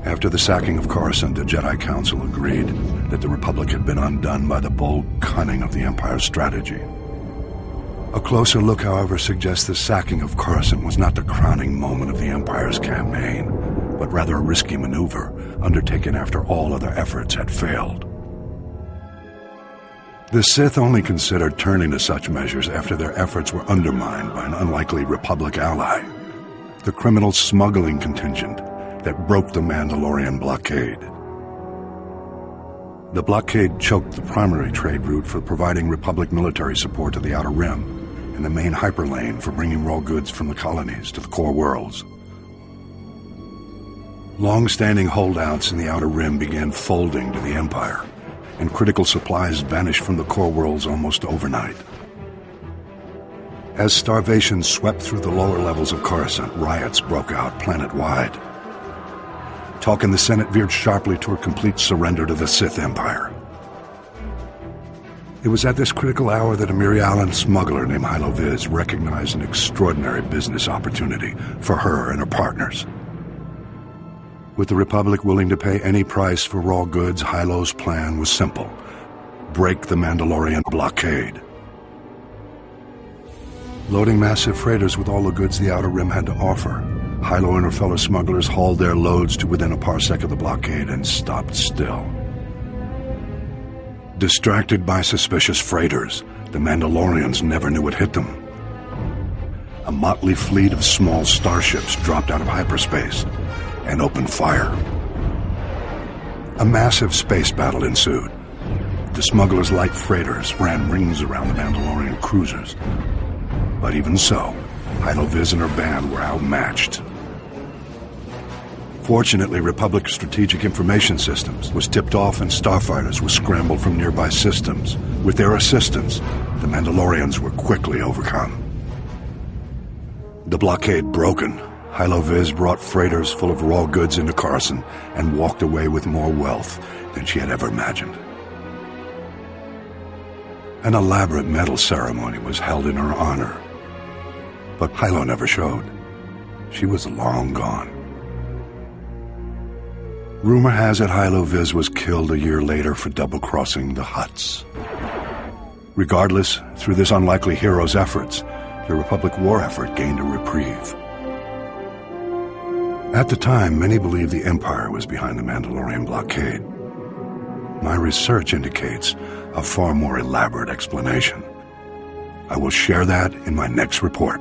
After the sacking of Coruscant, the Jedi Council agreed that the Republic had been undone by the bold cunning of the Empire's strategy. A closer look, however, suggests the sacking of Coruscant was not the crowning moment of the Empire's campaign, but rather a risky maneuver undertaken after all other efforts had failed. The Sith only considered turning to such measures after their efforts were undermined by an unlikely Republic ally, the criminal smuggling contingent that broke the Mandalorian blockade. The blockade choked the primary trade route for providing Republic military support to the Outer Rim, and the main hyperlane for bringing raw goods from the colonies to the core worlds. Long-standing holdouts in the Outer Rim began folding to the Empire, and critical supplies vanished from the core worlds almost overnight. As starvation swept through the lower levels of Coruscant, riots broke out planet-wide. Talk in the Senate veered sharply toward complete surrender to the Sith Empire. It was at this critical hour that a Mirialan smuggler named Hylo Viz recognized an extraordinary business opportunity for her and her partners. With the Republic willing to pay any price for raw goods, Hylo's plan was simple: break the Mandalorian blockade. Loading massive freighters with all the goods the Outer Rim had to offer, Hylo and her fellow smugglers hauled their loads to within a parsec of the blockade and stopped still. Distracted by suspicious freighters, the Mandalorians never knew what hit them. A motley fleet of small starships dropped out of hyperspace and opened fire. A massive space battle ensued. The smugglers' light freighters ran rings around the Mandalorian cruisers. But even so, Hylo Viz and her band were outmatched. Fortunately, Republic Strategic Information Systems was tipped off and starfighters were scrambled from nearby systems. With their assistance, the Mandalorians were quickly overcome. The blockade broken, Hylo Viz brought freighters full of raw goods into Coruscant and walked away with more wealth than she had ever imagined. An elaborate medal ceremony was held in her honor, but Hylo never showed. She was long gone. Rumor has it Hylo Viz was killed a year later for double-crossing the Hutts. Regardless, through this unlikely hero's efforts, the Republic war effort gained a reprieve. At the time, many believed the Empire was behind the Mandalorian blockade. My research indicates a far more elaborate explanation. I will share that in my next report.